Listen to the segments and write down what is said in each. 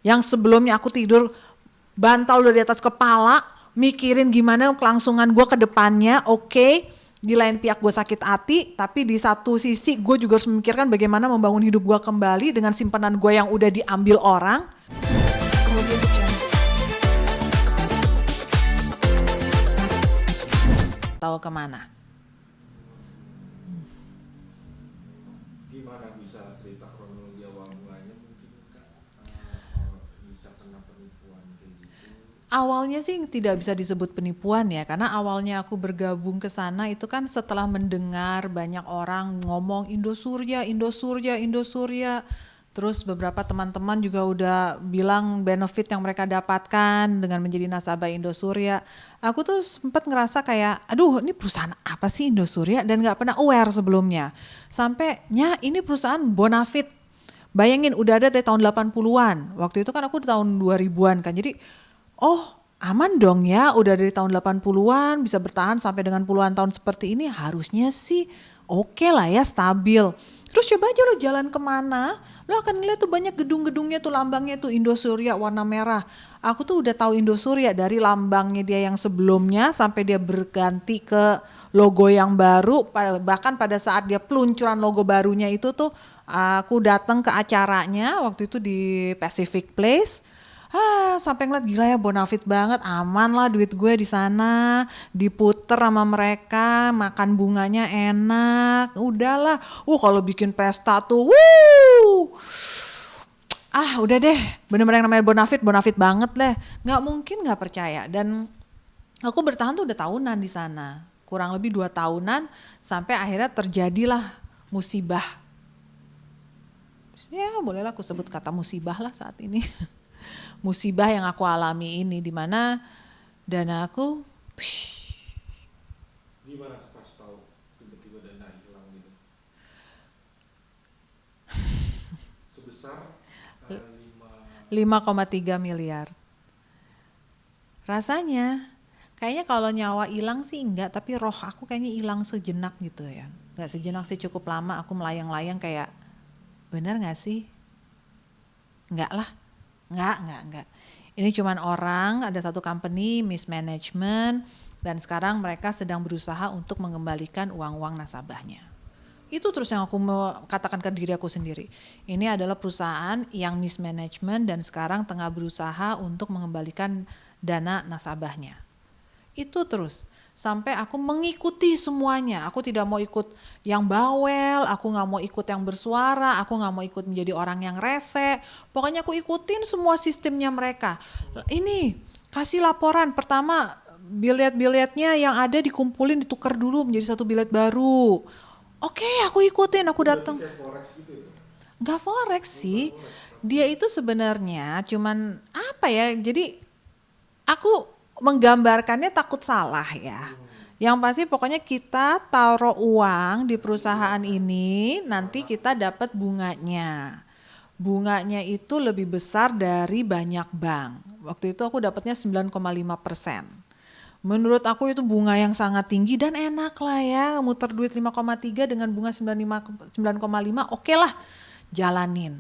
Yang sebelumnya aku tidur bantal udah di atas kepala, mikirin gimana kelangsungan gue ke depannya, oke. Di lain pihak gue sakit hati, tapi di satu sisi gue juga harus memikirkan bagaimana membangun hidup gue kembali dengan simpanan gue yang udah diambil orang. Kemudian tahu kemana? Gimana bisa cerita kronologi awal mulanya mungkin Kak, bisa kena penipuan kayak gitu? Awalnya sih tidak bisa disebut penipuan ya, karena awalnya aku bergabung ke sana itu kan setelah mendengar banyak orang ngomong Indosurya, Indosurya, Indosurya. Terus beberapa teman-teman juga udah bilang benefit yang mereka dapatkan dengan menjadi nasabah Indosurya. Aku tuh sempat ngerasa kayak, aduh ini perusahaan apa sih Indosurya, dan gak pernah aware sebelumnya. Sampainya ini perusahaan Bonafit. Bayangin udah ada dari tahun 80-an. Waktu itu kan aku di tahun 2000-an kan. Jadi oh aman dong ya, udah dari tahun 80-an bisa bertahan sampai dengan puluhan tahun seperti ini, harusnya sih oke lah ya, stabil. Terus coba aja lo jalan kemana, lo akan lihat tuh banyak gedung-gedungnya tuh, lambangnya tuh Indosurya warna merah. Aku tuh udah tahu Indosurya dari lambangnya dia yang sebelumnya sampai dia berganti ke logo yang baru. Bahkan pada saat dia peluncuran logo barunya itu tuh aku datang ke acaranya waktu itu di Pacific Place. Sampai ngeliat gila ya Bonafit banget, aman lah duit gue di sana, diputer sama mereka, makan bunganya enak, udahlah. Kalau bikin pesta tuh, udah deh, bener-bener yang namanya Bonafit, Bonafit banget deh. Nggak mungkin nggak percaya. Dan aku bertahan tuh udah tahunan di sana, kurang lebih 2 tahunan, sampai akhirnya terjadilah musibah. Ya bolehlah aku sebut kata musibah lah saat ini. Musibah yang aku alami ini, di mana dana aku Gimana pas tahu tiba-tiba dana hilang gitu? Sebesar 5,3 miliar. Rasanya kayaknya kalau nyawa hilang sih enggak, tapi roh aku kayaknya hilang sejenak gitu ya. Enggak sejenak sih, cukup lama aku melayang-layang kayak benar gak sih? Enggak lah. Enggak. Ini cuman orang, ada satu company mismanagement, dan sekarang mereka sedang berusaha untuk mengembalikan uang-uang nasabahnya. Itu terus yang aku mau katakan ke diri aku sendiri. Ini adalah perusahaan yang mismanagement dan sekarang tengah berusaha untuk mengembalikan dana nasabahnya. Itu terus. Sampai aku mengikuti semuanya. Aku tidak mau ikut yang bawel, aku gak mau ikut yang bersuara, aku gak mau ikut menjadi orang yang rese. Pokoknya aku ikutin semua sistemnya mereka. Ini, kasih laporan. Pertama, bilet-biletnya yang ada dikumpulin, ditukar dulu menjadi satu bilet baru. Oke, aku ikutin, aku datang. kayak forex gitu ya? Gak forex sih. Dia itu sebenarnya cuman apa ya, jadi aku menggambarkannya takut salah ya. Yang pasti pokoknya kita taruh uang di perusahaan ini, nanti kita dapat bunganya. Bunganya itu lebih besar dari banyak bank. Waktu itu aku dapatnya 9,5%. Menurut aku itu bunga yang sangat tinggi dan enak lah ya, muter duit 5,3 dengan bunga 9,5, oke lah, jalanin.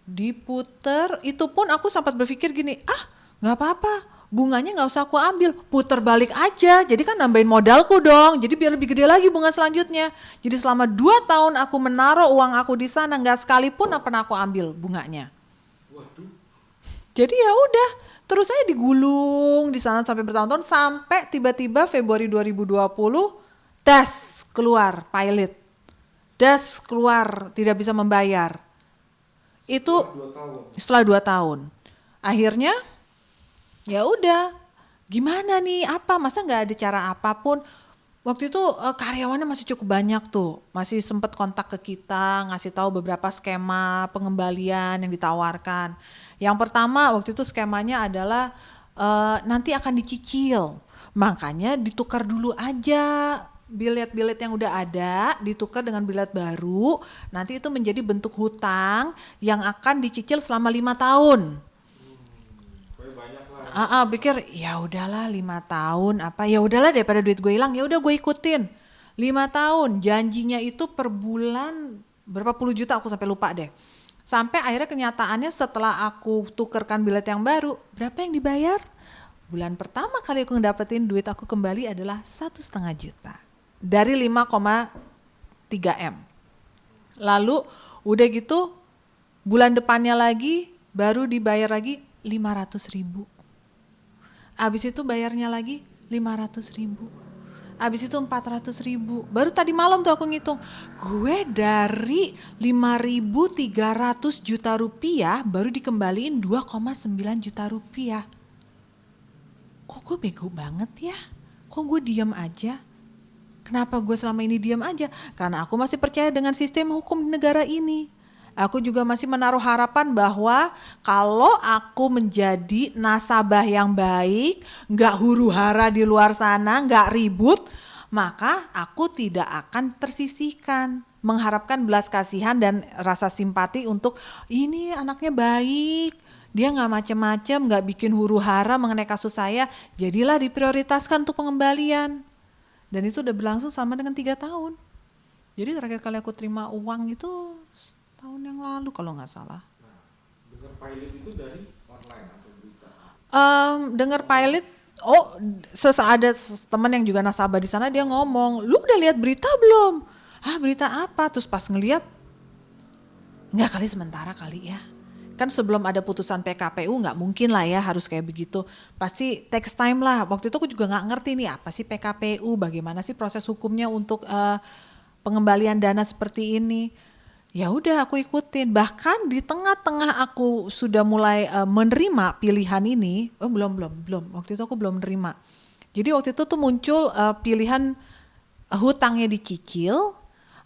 Diputer, itu pun aku sempat berpikir gini, gak apa-apa, bunganya gak usah aku ambil, puter balik aja, jadi kan nambahin modalku dong, jadi biar lebih gede lagi bunga selanjutnya. Jadi selama 2 tahun aku menaruh uang aku di sana, gak sekalipun pernah aku ambil bunganya. Waduh. Jadi ya udah, terus saya digulung di sana sampai bertahun-tahun, sampai tiba-tiba Februari 2020 das keluar pilot. Das keluar tidak bisa membayar. Itu setelah 2 tahun. Akhirnya ya udah, gimana nih, masa nggak ada cara apapun. Waktu itu karyawannya masih cukup banyak tuh, masih sempat kontak ke kita, ngasih tahu beberapa skema pengembalian yang ditawarkan. Yang pertama waktu itu skemanya adalah nanti akan dicicil, makanya ditukar dulu aja bilet-bilet yang udah ada, ditukar dengan bilet baru, nanti itu menjadi bentuk hutang yang akan dicicil selama 5 tahun. Pikir ya udahlah 5 tahun ya udahlah daripada duit gue hilang, ya udah gue ikutin 5 tahun. Janjinya itu per bulan berapa puluh juta, aku sampai lupa deh. Sampai akhirnya kenyataannya setelah aku tukerkan bilet yang baru, berapa yang dibayar? Bulan pertama kali aku ngedapetin duit aku kembali adalah 1,5 juta dari 5,3 M. Lalu udah gitu bulan depannya lagi baru dibayar lagi 500.000. Abis itu bayarnya lagi 500.000. Abis itu 400.000. Baru tadi malam tuh aku ngitung, gue dari 5.300 juta rupiah baru dikembaliin 2,9 juta rupiah. Kok gue bego banget ya? Kok gue diam aja? Kenapa gue selama ini diam aja? Karena aku masih percaya dengan sistem hukum di negara ini. Aku juga masih menaruh harapan bahwa kalau aku menjadi nasabah yang baik, gak huru hara di luar sana, gak ribut, maka aku tidak akan tersisihkan. Mengharapkan belas kasihan dan rasa simpati untuk ini anaknya baik, dia gak macem-macem, gak bikin huru hara mengenai kasus saya, jadilah diprioritaskan untuk pengembalian. Dan itu udah berlangsung sama dengan 3 tahun. Jadi terakhir kali aku terima uang itu tahun yang lalu kalau nggak salah. Nah, dengar pilot itu dari online atau berita? Dengar pilot, ada teman yang juga nasabah di sana, dia ngomong, lu udah lihat berita belum? Berita apa? Terus pas ngeliat, nggak kali sementara kali ya. Kan sebelum ada putusan PKPU nggak mungkin lah ya harus kayak begitu. Pasti takes time lah. Waktu itu aku juga nggak ngerti nih apa sih PKPU, bagaimana sih proses hukumnya untuk pengembalian dana seperti ini. Ya udah aku ikutin. Bahkan di tengah-tengah aku sudah mulai menerima pilihan ini, belum. Waktu itu aku belum menerima. Jadi waktu itu tuh muncul pilihan hutangnya dicicil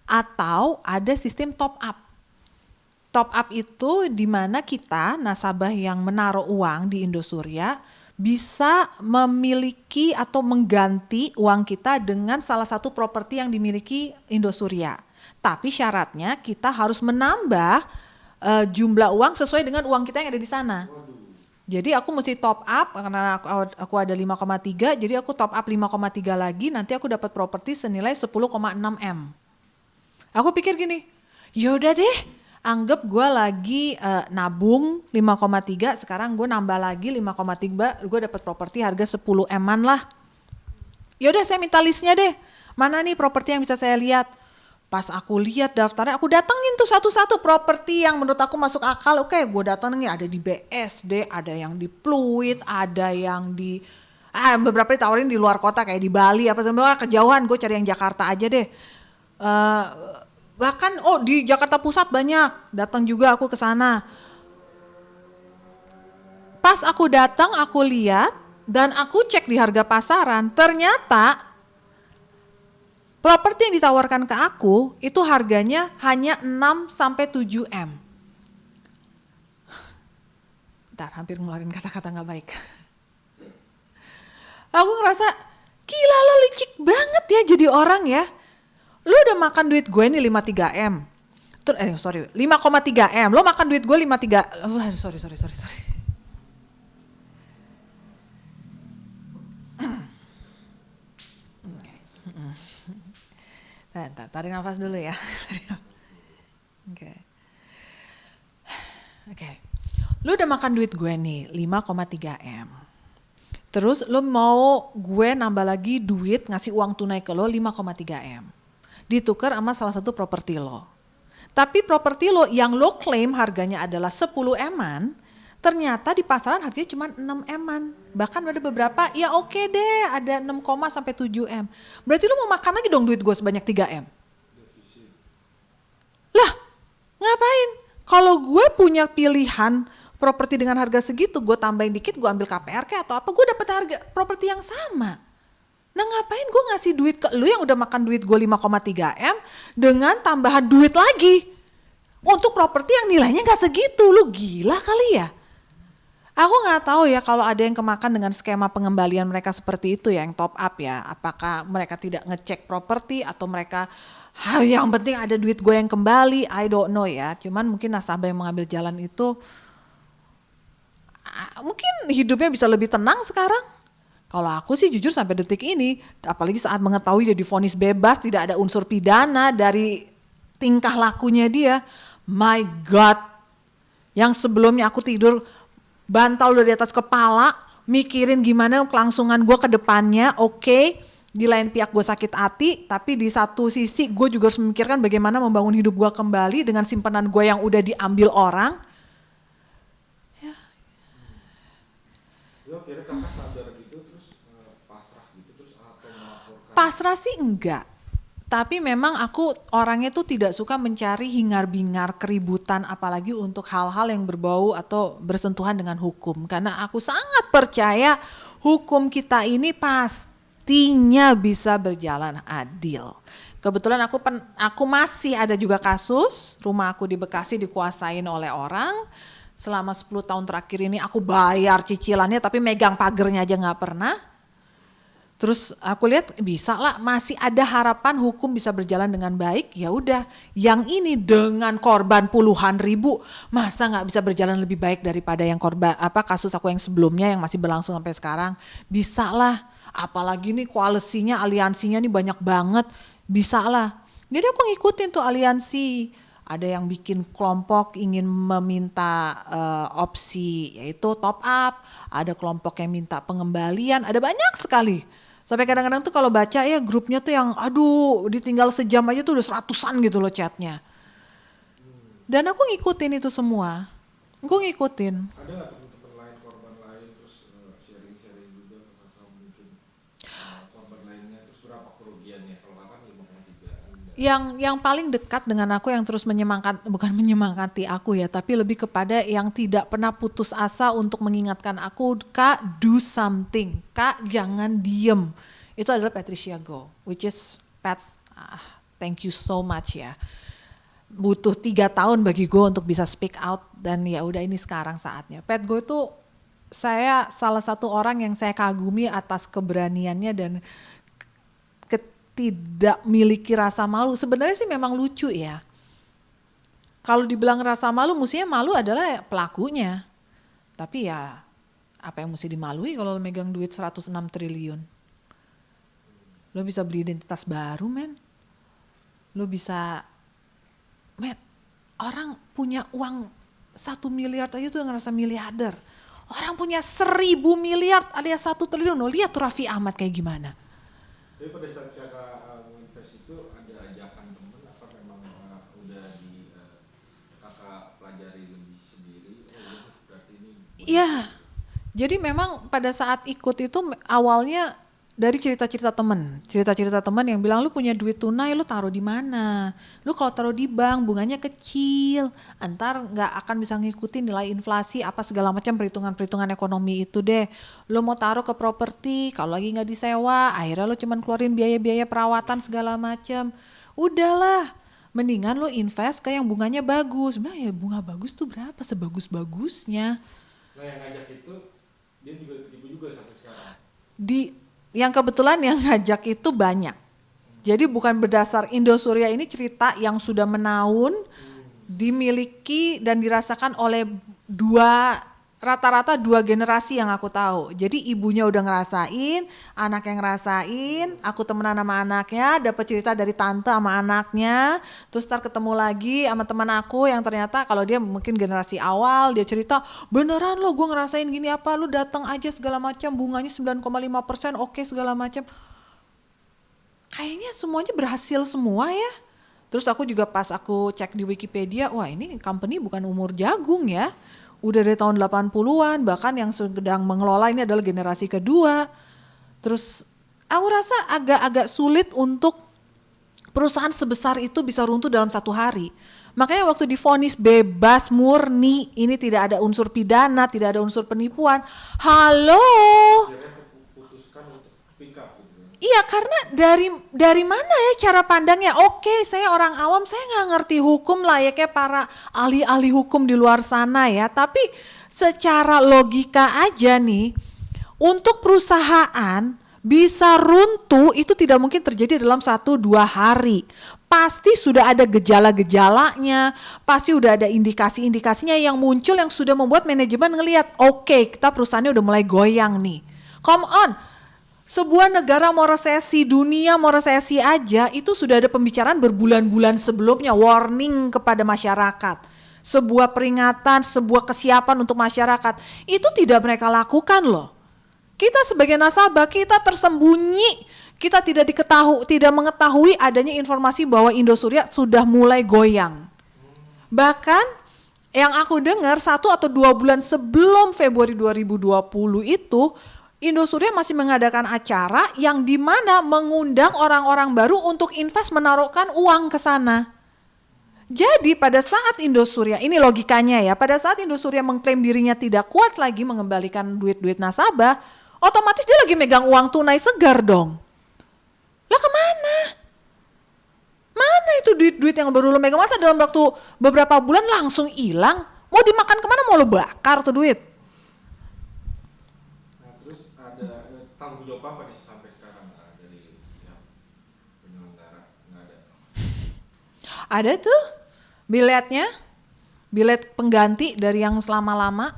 atau ada sistem top up. Top up itu di mana kita nasabah yang menaruh uang di Indosuria bisa memiliki atau mengganti uang kita dengan salah satu properti yang dimiliki Indosuria. Tapi syaratnya kita harus menambah jumlah uang sesuai dengan uang kita yang ada di sana. Jadi aku mesti top up karena aku ada 5,3, jadi aku top up 5,3 lagi, nanti aku dapat properti senilai 10,6 M. Aku pikir gini, yaudah deh, anggap gue lagi nabung 5,3, sekarang gue nambah lagi 5,3, gue dapat properti harga 10 M-an lah. Yaudah saya minta listnya deh, mana nih properti yang bisa saya lihat. Pas aku lihat daftarnya, aku datengin tuh satu-satu properti yang menurut aku masuk akal. Oke, gue datengin, ada di BSD, ada yang di Pluit, ada yang di beberapa ditawarin di luar kota kayak di Bali apa semua, kejauhan gue cari yang Jakarta aja deh. Bahkan di Jakarta Pusat banyak, datang juga aku ke sana. Pas aku datang, aku lihat dan aku cek di harga pasaran, ternyata properti yang ditawarkan ke aku itu harganya hanya 6-7 M. Bentar, hampir ngeluarin kata-kata gak baik. Aku ngerasa, gila lo licik banget ya jadi orang ya. Lo udah makan duit gue nih 5,3 M. 5,3 M. Lo makan duit gue 5,3. Sorry. Ntar, tarik nafas dulu ya. Oke. Lu udah makan duit gue nih 5,3 M. Terus lu mau gue nambah lagi duit, ngasih uang tunai ke lo 5,3 M. Ditukar sama salah satu properti lo. Tapi properti lo yang lo klaim harganya adalah 10 M-an, ternyata di pasaran harganya cuma 6 M-an. Bahkan ada beberapa, ya oke deh, ada 6, sampai 7 M. Berarti lu mau makan lagi dong duit gue sebanyak 3 M. Lah, ngapain? Kalau gue punya pilihan properti dengan harga segitu, gue tambahin dikit, gue ambil KPR kayak atau apa, gue dapet harga properti yang sama. Nah ngapain gue ngasih duit ke lu yang udah makan duit gue 5,3 M dengan tambahan duit lagi untuk properti yang nilainya gak segitu, lu gila kali ya? Aku nggak tahu ya kalau ada yang kemakan dengan skema pengembalian mereka seperti itu ya, yang top up ya. Apakah mereka tidak ngecek properti atau mereka yang penting ada duit gue yang kembali, I don't know ya. Cuman mungkin nasabah yang mengambil jalan itu mungkin hidupnya bisa lebih tenang sekarang. Kalau aku sih jujur sampai detik ini, apalagi saat mengetahui dia divonis bebas, tidak ada unsur pidana dari tingkah lakunya dia, my God, Yang sebelumnya aku tidur bantal udah di atas kepala, mikirin gimana kelangsungan gue ke depannya, oke. Di lain pihak gue sakit hati, tapi di satu sisi gue juga harus memikirkan bagaimana membangun hidup gue kembali dengan simpanan gue yang udah diambil orang. Ya akhirnya kakak sadar gitu terus pasrah gitu terus atau melaporkan. Pasrah sih enggak, tapi memang aku orangnya tuh tidak suka mencari hingar-bingar keributan, apalagi untuk hal-hal yang berbau atau bersentuhan dengan hukum, karena aku sangat percaya hukum kita ini pastinya bisa berjalan adil. Kebetulan aku masih ada juga kasus rumah aku di Bekasi dikuasain oleh orang. Selama 10 tahun terakhir ini aku bayar cicilannya tapi megang pagernya aja nggak pernah. Terus aku lihat bisa lah, masih ada harapan hukum bisa berjalan dengan baik. Ya udah, yang ini dengan korban puluhan ribu, masa nggak bisa berjalan lebih baik daripada yang kasus aku yang sebelumnya yang masih berlangsung sampai sekarang. Bisa lah, apalagi nih koalisinya, aliansinya nih banyak banget, bisa lah. Jadi aku ngikutin tuh aliansi. Ada yang bikin kelompok ingin meminta opsi yaitu top up, ada kelompok yang minta pengembalian, ada banyak sekali. Sampai kadang-kadang tuh kalau baca ya grupnya tuh yang aduh ditinggal sejam aja tuh udah 100-an gitu loh chatnya. Dan aku ngikutin itu semua, aku ngikutin. Ada nggak teman-teman lain korban lain terus sharing-sharing juga ke kakak mungkin korban lainnya terus berapa kerugiannya kalau kakak 5,3 Yang paling dekat dengan aku yang terus bukan menyemangati aku ya, tapi lebih kepada yang tidak pernah putus asa untuk mengingatkan aku, Kak do something, Kak jangan diem. Itu adalah Patricia Go, which is Pat, thank you so much ya. Butuh 3 tahun bagi gue untuk bisa speak out dan ya udah ini sekarang saatnya. Pat Go itu saya salah satu orang yang saya kagumi atas keberaniannya dan tidak memiliki rasa malu. Sebenarnya sih memang lucu ya. Kalau dibilang rasa malu, mestinya malu adalah pelakunya. Tapi ya apa yang mesti dimalui kalau lo megang duit 106 triliun? Lo bisa beli identitas baru men. Lo bisa, orang punya uang 1 miliar aja tuh ngerasa miliarder. Orang punya 1000 miliar alias 1 triliun. Lo lihat tuh Raffi Ahmad kayak gimana. Tapi pada saat kakak menginvest itu ada ajakan temen apa memang udah di kakak pelajari lebih sendiri? Oh berarti ini. Iya, jadi memang pada saat ikut itu awalnya dari cerita-cerita teman yang bilang lu punya duit tunai lu taruh di mana? Lu kalau taruh di bank bunganya kecil, antar nggak akan bisa ngikutin nilai inflasi apa segala macam perhitungan ekonomi itu deh. Lu mau taruh ke properti, kalau lagi nggak disewa, akhirnya lu cuman keluarin biaya-biaya perawatan segala macam. Udahlah, mendingan lu invest ke yang bunganya bagus. Sebenarnya ya bunga bagus tuh berapa? Sebagus-bagusnya. Nah yang ngajak itu dia juga ketipu juga sampai sekarang. Yang kebetulan yang ngajak itu banyak. Jadi bukan berdasar Indosuria ini cerita yang sudah menaun, dimiliki dan dirasakan oleh rata-rata dua generasi yang aku tahu. Jadi ibunya udah ngerasain, anak yang ngerasain, aku temenan sama anaknya, dapat cerita dari tante sama anaknya, terus ntar ketemu lagi sama teman aku yang ternyata kalau dia mungkin generasi awal, dia cerita, beneran lo gue ngerasain gini apa, lu datang aja segala macam, bunganya 9,5%, oke segala macam. Kayaknya semuanya berhasil semua ya. Terus aku juga pas aku cek di Wikipedia, wah ini company bukan umur jagung ya. Udah dari tahun 80-an, bahkan yang sedang mengelola ini adalah generasi kedua. Terus aku rasa agak-agak sulit untuk perusahaan sebesar itu bisa runtuh dalam 1 hari. Makanya waktu divonis bebas murni, ini tidak ada unsur pidana, tidak ada unsur penipuan. Halo? Putuskan untuk pick up gitu. Iya, karena dari mana ya cara pandangnya? Oke, saya orang awam, saya nggak ngerti hukum lah ya kayak para ahli-ahli hukum di luar sana ya. Tapi secara logika aja nih, untuk perusahaan bisa runtuh itu tidak mungkin terjadi dalam 1-2 hari. Pasti sudah ada gejala-gejalanya, pasti udah ada indikasi-indikasinya yang muncul yang sudah membuat manajemen ngelihat, oke, kita perusahaannya udah mulai goyang nih. Come on. Sebuah negara mau resesi, dunia mau resesi aja, itu sudah ada pembicaraan berbulan-bulan sebelumnya, warning kepada masyarakat. sebuah peringatan, sebuah kesiapan untuk masyarakat. Itu tidak mereka lakukan loh. Kita sebagai nasabah, kita tersembunyi, kita tidak mengetahui adanya informasi bahwa Indosuria sudah mulai goyang. Bahkan yang aku dengar 1 atau 2 bulan sebelum Februari 2020 itu, Indosuria masih mengadakan acara yang dimana mengundang orang-orang baru untuk invest menaruhkan uang ke sana. Jadi pada saat Indosuria, ini logikanya ya, pada saat Indosuria mengklaim dirinya tidak kuat lagi mengembalikan duit-duit nasabah, otomatis dia lagi megang uang tunai segar dong. Lah kemana? Mana itu duit-duit yang baru lo megang? Masa dalam waktu beberapa bulan langsung hilang? Mau dimakan kemana? Mau lo bakar tuh duit? Nah, terus ada tanggung jawab apa nih sampai sekarang dari pihak penyelenggara? Nggak ada. Ada tuh biletnya, bilet pengganti dari yang selama-lama.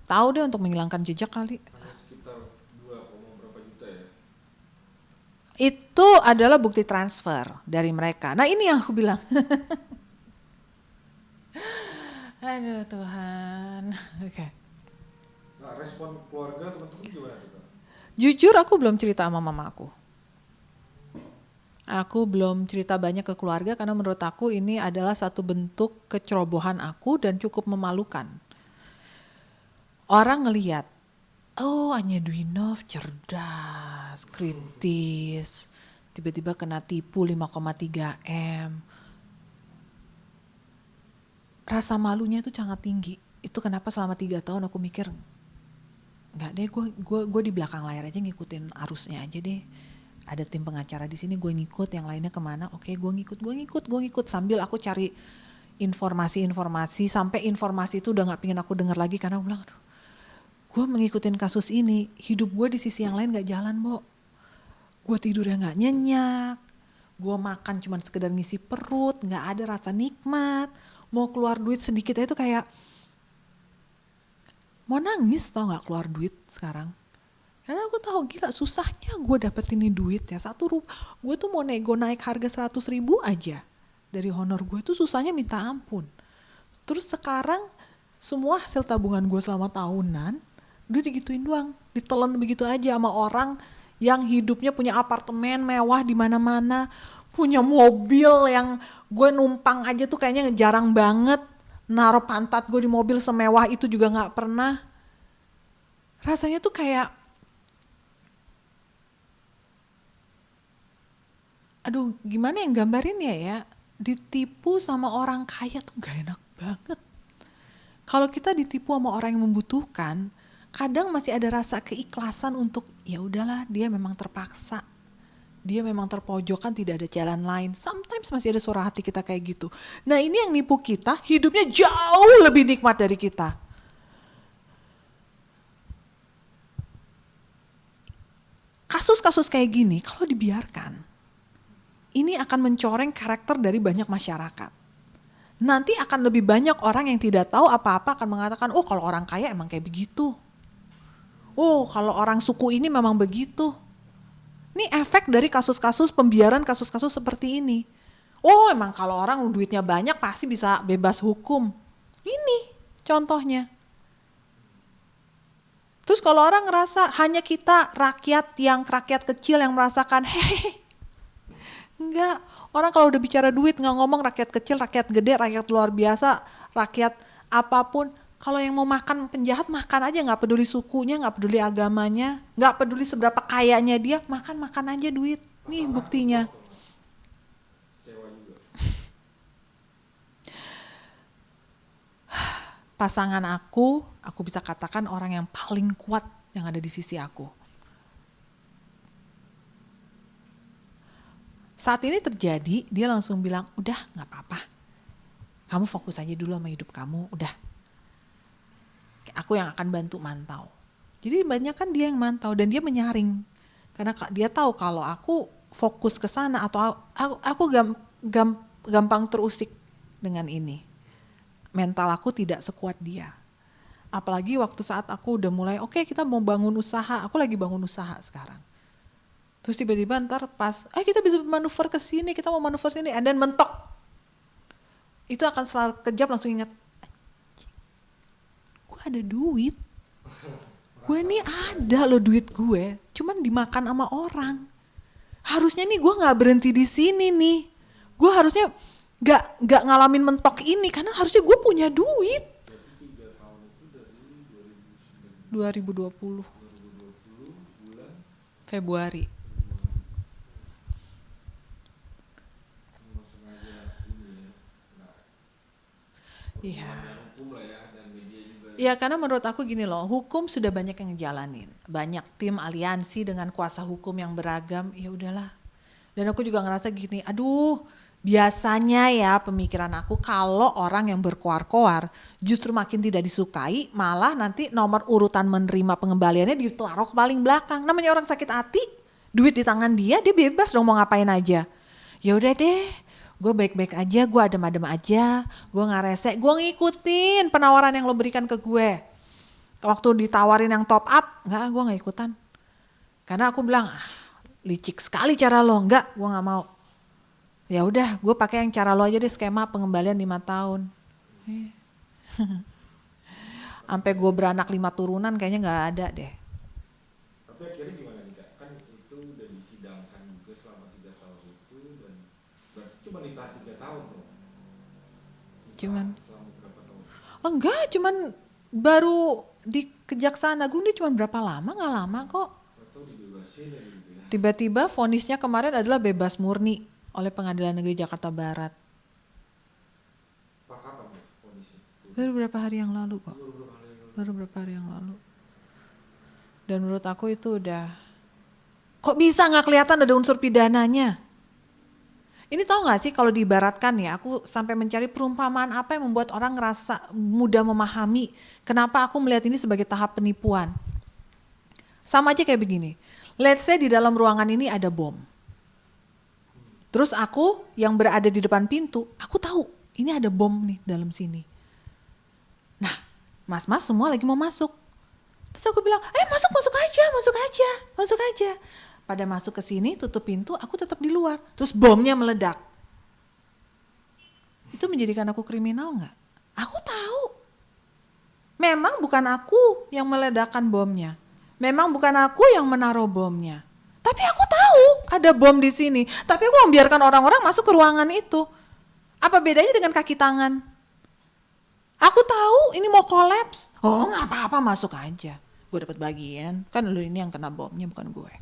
Tahu deh untuk menghilangkan jejak kali. Ada sekitar 2, berapa juta ya? Itu adalah bukti transfer dari mereka. Nah ini yang aku bilang. Aduh Tuhan. Oke. Nah, respon keluarga teman-teman gimana tuh, Kak? Jujur aku belum cerita sama mama aku. Aku belum cerita banyak ke keluarga karena menurut aku ini adalah satu bentuk kecerobohan aku dan cukup memalukan. Orang ngelihat, oh Anya Dwinov cerdas, kritis, tiba-tiba kena tipu 5,3 M. Rasa malunya itu sangat tinggi. Itu kenapa selama 3 tahun aku mikir, nggak deh, gue di belakang layar aja ngikutin arusnya aja deh. Ada tim pengacara di sini, gue ngikut, yang lainnya kemana? Oke, gue ngikut sambil aku cari informasi sampai informasi itu udah nggak pingin aku dengar lagi karena aku bilang, aduh, gue mengikutin kasus ini, hidup gue di sisi yang lain nggak jalan, Bo. Gue tidurnya nggak nyenyak, gue makan cuma sekedar ngisi perut, nggak ada rasa nikmat, mau keluar duit sedikit aja tuh kayak mau nangis, tau nggak keluar duit sekarang. Karena aku tahu gila susahnya gue dapetin ini duit ya. Gue tuh mau nego naik harga 100.000 aja. Dari honor gue tuh susahnya minta ampun. Terus sekarang semua hasil tabungan gue selama tahunan udah digituin doang. Ditelan begitu aja sama orang yang hidupnya punya apartemen mewah di mana-mana. Punya mobil yang gue numpang aja tuh kayaknya jarang banget. Naruh pantat gue di mobil semewah itu juga gak pernah. Rasanya tuh kayak, aduh gimana yang gambarin ya, ditipu sama orang kaya tuh gak enak banget. Kalau kita ditipu sama orang yang membutuhkan, kadang masih ada rasa keikhlasan untuk ya udahlah dia memang terpaksa. Dia memang terpojokan, tidak ada jalan lain. Sometimes masih ada suara hati kita kayak gitu. Nah ini yang nipu kita, hidupnya jauh lebih nikmat dari kita. Kasus-kasus kayak gini kalau dibiarkan, ini akan mencoreng karakter dari banyak masyarakat. Nanti akan lebih banyak orang yang tidak tahu apa-apa akan mengatakan, oh kalau orang kaya emang kayak begitu. Oh kalau orang suku ini memang begitu. Ini efek dari kasus-kasus pembiaran kasus-kasus seperti ini. Oh emang kalau orang duitnya banyak pasti bisa bebas hukum. Ini contohnya. Terus kalau orang ngerasa hanya kita rakyat kecil yang merasakan, hehehe. Enggak, orang kalau udah bicara duit nggak ngomong rakyat kecil, rakyat gede, rakyat luar biasa, rakyat apapun. Kalau yang mau makan penjahat makan aja, nggak peduli sukunya, nggak peduli agamanya, nggak peduli seberapa kayanya dia, makan aja duit. Nih buktinya. Kecewa juga. Pasangan aku bisa katakan orang yang paling kuat yang ada di sisi aku. Saat ini terjadi, dia langsung bilang, udah gak apa-apa. Kamu fokus aja dulu sama hidup kamu, udah. Aku yang akan bantu mantau. Jadi banyak kan dia yang mantau dan dia menyaring. Karena dia tahu kalau aku fokus ke sana atau aku gampang terusik dengan ini. Mental aku tidak sekuat dia. Apalagi waktu saat aku udah mulai, oke, kita mau bangun usaha, aku lagi bangun usaha sekarang. Terus tiba-tiba ntar pas, kita bisa manuver ke sini, kita mau manuver sini, and then mentok. Itu akan selalu kejap langsung ingat, ada duit. Gue nih ada loh duit gue, cuman dimakan sama orang. Harusnya nih gue nggak berhenti di sini nih. Gue harusnya nggak ngalamin mentok ini karena harusnya gue punya duit. Berarti 3 tahun itu dari 2020 2020 bulan Februari. memang sengaja ini ya, nah, Iya. perjuangan hukum lah ya, dan media juga. Ya karena menurut aku gini loh, hukum sudah banyak yang ngejalanin. Banyak tim aliansi dengan kuasa hukum yang beragam, ya udahlah. Dan aku juga ngerasa gini, aduh biasanya ya pemikiran aku kalau orang yang berkoar-koar justru makin tidak disukai, malah nanti nomor urutan menerima pengembaliannya ditaruh ke paling belakang. Namanya orang sakit hati, duit di tangan dia bebas dong mau ngapain aja. Ya udah deh, gue baik-baik aja, gue adem-adem aja, gue nggak rese, gue ngikutin penawaran yang lo berikan ke gue. Waktu ditawarin yang top up, gue nggak ikutan. Karena aku bilang, licik sekali cara lo, gue nggak mau. Ya udah, gue pakai yang cara lo aja deh, skema pengembalian 5 tahun. Sampai gue beranak 5 turunan kayaknya nggak ada deh. Tapi akhirnya gimana nih Kak? Kan itu udah disidangkan juga selama 3 tahun itu, dan berarti cuma ditahan 3 tahun dong. Cuman, Selama berapa tahun? oh enggak, cuman baru di Kejaksaan Agung dia cuma berapa lama, nggak lama kok. Atau dibebasin ya gitu ya. Tiba-tiba vonisnya kemarin adalah bebas murni oleh Pengadilan Negeri Jakarta Barat. Pak kapan ya kondisi? Baru beberapa hari yang lalu kok. Baru berapa hari yang lalu? Baru beberapa hari yang lalu. Dan menurut aku itu udah, kok bisa nggak kelihatan ada unsur pidananya? Ini tahu nggak sih kalau diibaratkan ya, aku sampai mencari perumpamaan apa yang membuat orang ngerasa mudah memahami kenapa aku melihat ini sebagai tahap penipuan. Sama aja kayak begini, let's say di dalam ruangan ini ada bom. Terus aku yang berada di depan pintu, aku tahu ini ada bom nih dalam sini. Nah, mas-mas semua lagi mau masuk. Terus aku bilang, masuk aja. Pada masuk ke sini, tutup pintu, aku tetap di luar. Terus bomnya meledak. Itu menjadikan aku kriminal nggak? Aku tahu. Memang bukan aku yang meledakkan bomnya. Memang bukan aku yang menaruh bomnya. Tapi aku tahu ada bom di sini. Tapi aku membiarkan orang-orang masuk ke ruangan itu. Apa bedanya dengan kaki tangan? Aku tahu ini mau kolaps. Oh nggak apa-apa, masuk aja. Gue dapat bagian. Kan lu ini yang kena bomnya, bukan gue.